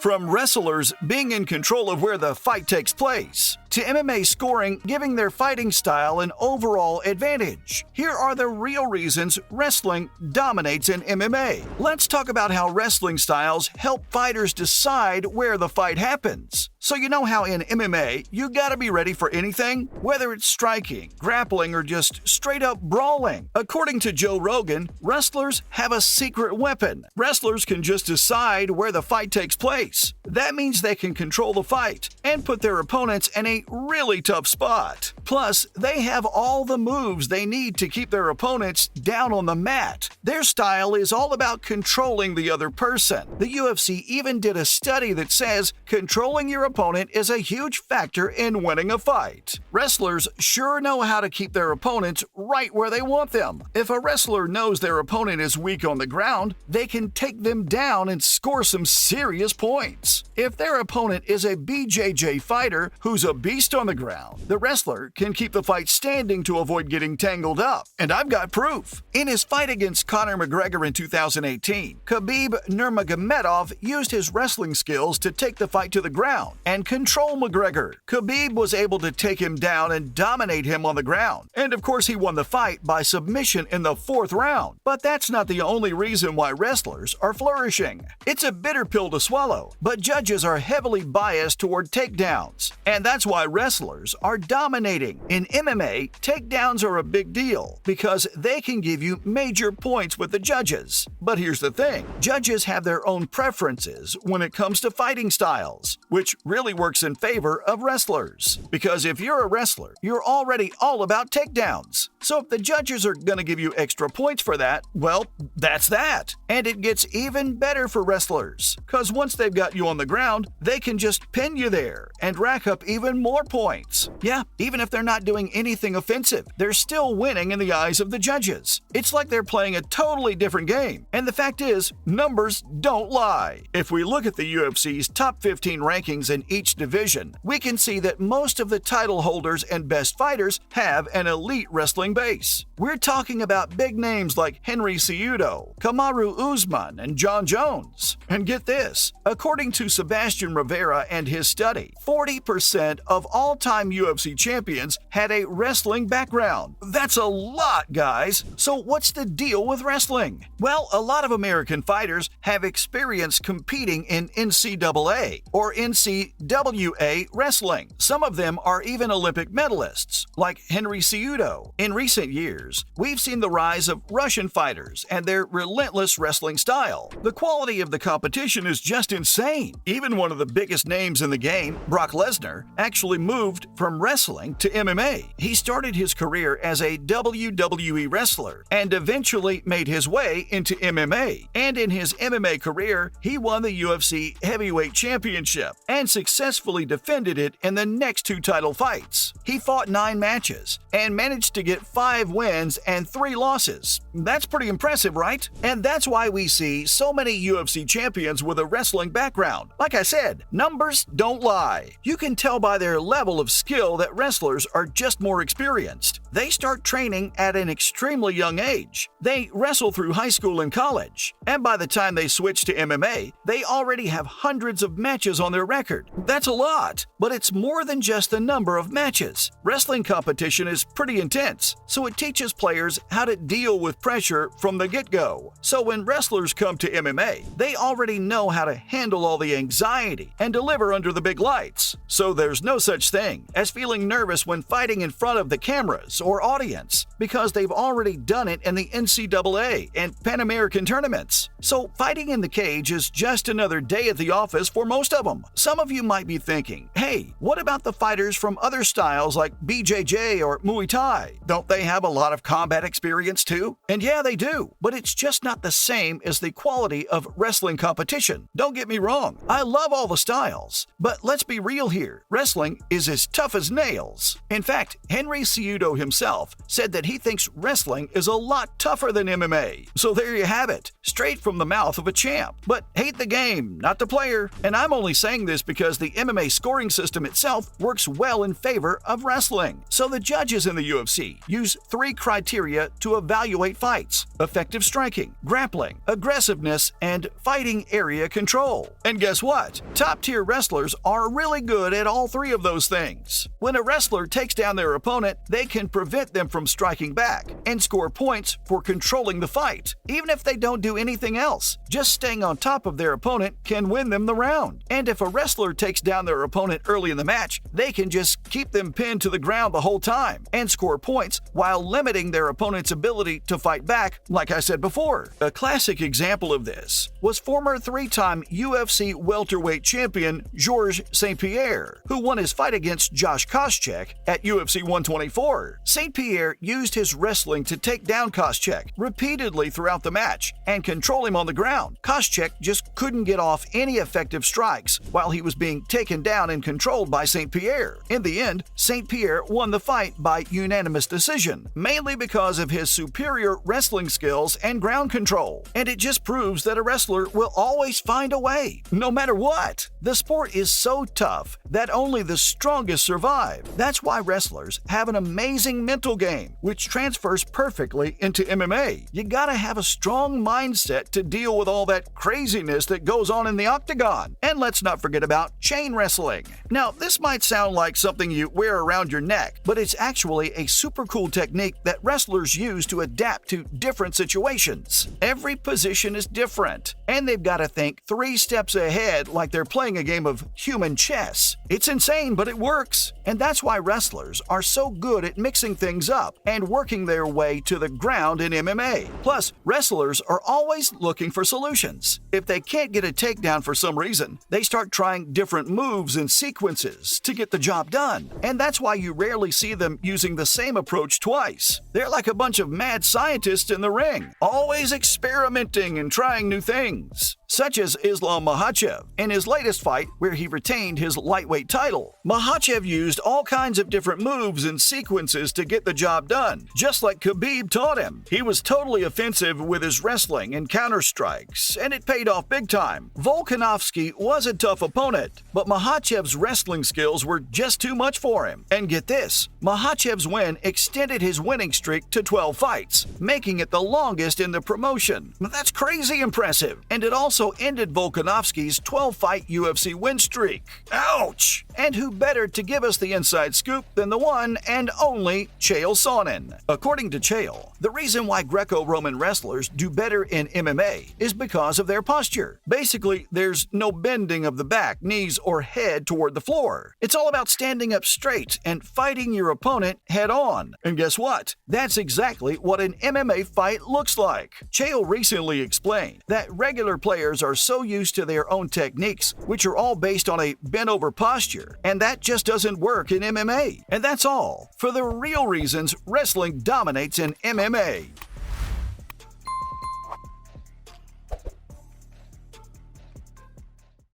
From wrestlers being in control of where the fight takes place, to MMA scoring giving their fighting style an overall advantage, here are the real reasons wrestling dominates in MMA. Let's talk about how wrestling styles help fighters decide where the fight happens. So you know how in MMA, you gotta be ready for anything? Whether it's striking, grappling, or just straight up brawling. According to Joe Rogan, wrestlers have a secret weapon. Wrestlers can just decide where the fight takes place. That means they can control the fight and put their opponents in a really tough spot. Plus, they have all the moves they need to keep their opponents down on the mat. Their style is all about controlling the other person. The UFC even did a study that says controlling your opponent is a huge factor in winning a fight. Wrestlers sure know how to keep their opponents right where they want them. If a wrestler knows their opponent is weak on the ground, they can take them down and score some serious points. If their opponent is a BJJ fighter who's a beast on the ground, the wrestler can keep the fight standing to avoid getting tangled up. And I've got proof. In his fight against Conor McGregor in 2018, Khabib Nurmagomedov used his wrestling skills to take the fight to the ground and control McGregor. Khabib was able to take him down and dominate him on the ground. And of course, he won the fight by submission in the 4th round. But that's not the only reason why wrestlers are flourishing. It's a bitter pill to swallow, but judges are heavily biased toward takedowns. And that's why wrestlers are dominating. In MMA, takedowns are a big deal because they can give you major points with the judges. But here's the thing, judges have their own preferences when it comes to fighting styles, which really works in favor of wrestlers. Because if you're a wrestler, you're already all about takedowns. So if the judges are going to give you extra points for that, well, that's that. And it gets even better for wrestlers, because once they've got you on the ground, they can just pin you there and rack up even more points. Yeah, even if they're not doing anything offensive, they're still winning in the eyes of the judges. It's like they're playing a totally different game. And the fact is, numbers don't lie. If we look at the UFC's top 15 rankings in each division, we can see that most of the title holders and best fighters have an elite wrestling base. We're talking about big names like Henry Cejudo, Kamaru Usman, and John Jones. And get this, according to Sebastian Rivera and his study, 40% of all-time UFC champions had a wrestling background. That's a lot, guys. So what's the deal with wrestling? Well, a lot of American fighters have experience competing in NCAA or NCWA wrestling. Some of them are even Olympic medalists, like Henry Cejudo. In recent years, we've seen the rise of Russian fighters and their relentless wrestling style. The quality of the competition is just insane. Even one of the biggest names in the game, Brock Lesnar, actually moved from wrestling to MMA. He started his career as a WWE wrestler and eventually made his way into MMA. And in his MMA career, he won the UFC Heavyweight Championship and successfully defended it in the next 2 title fights. He fought 9 matches and managed to get 5 wins and 3 losses. That's pretty impressive, right? And that's why we see so many UFC champions with a wrestling background. Like I said, numbers don't lie. You can tell by their level of skill that wrestlers are just more experienced. They start training at an extremely young age. They wrestle through high school and college. And by the time they switch to MMA, they already have hundreds of matches on their record. That's a lot, but it's more than just the number of matches. Wrestling competition is pretty intense, so it teaches players how to deal with pressure from the get-go. So when wrestlers come to MMA, they already know how to handle all the anxiety and deliver under the big lights. So there's no such thing as feeling nervous when fighting in front of the cameras or audience, because they've already done it in the NCAA and Pan American tournaments. So fighting in the cage is just another day at the office for most of them. Some of you might be thinking, hey, what about the fighters from other styles like BJJ or Muay Thai? Don't they have a lot of combat experience too? And yeah, they do, but it's just not the same as the quality of wrestling competition. Don't get me wrong, I love all the styles, but let's be real here. Wrestling is as tough as nails. In fact, Henry Cejudo himself said that he thinks wrestling is a lot tougher than MMA. So there you have it, straight from the mouth of a champ. But hate the game, not the player. And I'm only saying this because the MMA scoring system itself works well in favor of wrestling. So the judges in the UFC use 3 criteria to evaluate fights: effective striking, grappling, aggressiveness, and fighting area control. And guess guess what? Top-tier wrestlers are really good at all three of those things. When a wrestler takes down their opponent, they can prevent them from striking back and score points for controlling the fight. Even if they don't do anything else, just staying on top of their opponent can win them the round. And if a wrestler takes down their opponent early in the match, they can just keep them pinned to the ground the whole time and score points while limiting their opponent's ability to fight back, like I said before. A classic example of this was former three-time UFC welterweight champion Georges St. Pierre, who won his fight against Josh Koscheck at UFC 124. St. Pierre used his wrestling to take down Koscheck repeatedly throughout the match and control him on the ground. Koscheck just couldn't get off any effective strikes while he was being taken down and controlled by St. Pierre. In the end, St. Pierre won the fight by unanimous decision, mainly because of his superior wrestling skills and ground control. And it just proves that a wrestler will always find a way, no matter what. The sport is so tough that only the strongest survive. That's why wrestlers have an amazing mental game, which transfers perfectly into MMA. You gotta have a strong mindset to deal with all that craziness that goes on in the octagon. And let's not forget about chain wrestling. Now, this might sound like something you wear around your neck, but it's actually a super cool technique that wrestlers use to adapt to different situations. Every position is different, and they've got to think 3 steps ahead like they're playing a game of human chess. It's insane, but it works. And that's why wrestlers are so good at mixing things up and working their way to the ground in MMA. Plus, wrestlers are always looking for solutions. If they can't get a takedown for some reason, they start trying different moves and sequences to get the job done. And that's why you rarely see them using the same approach twice. They're like a bunch of mad scientists in the ring, always experimenting and trying new things. Such as Islam Makhachev in his latest fight where he retained his lightweight title. Makhachev used all kinds of different moves and sequences to get the job done, just like Khabib taught him. He was totally offensive with his wrestling and counter strikes, and it paid off big time. Volkanovski was a tough opponent, but Makhachev's wrestling skills were just too much for him. And get this, Makhachev's win extended his winning streak to 12 fights, making it the longest in the promotion. That's crazy impressive, and it also ended Volkanovski's 12-fight UFC win streak. Ouch! And who better to give us the inside scoop than the one and only Chael Sonnen? According to Chael, the reason why Greco-Roman wrestlers do better in MMA is because of their posture. Basically, there's no bending of the back, knees, or head toward the floor. It's all about standing up straight and fighting your opponent head on. And guess what? That's exactly what an MMA fight looks like. Chael recently explained that regular players are so used to their own techniques, which are all based on a bent-over posture, and that just doesn't work in MMA. And that's all for the real reasons wrestling dominates in MMA.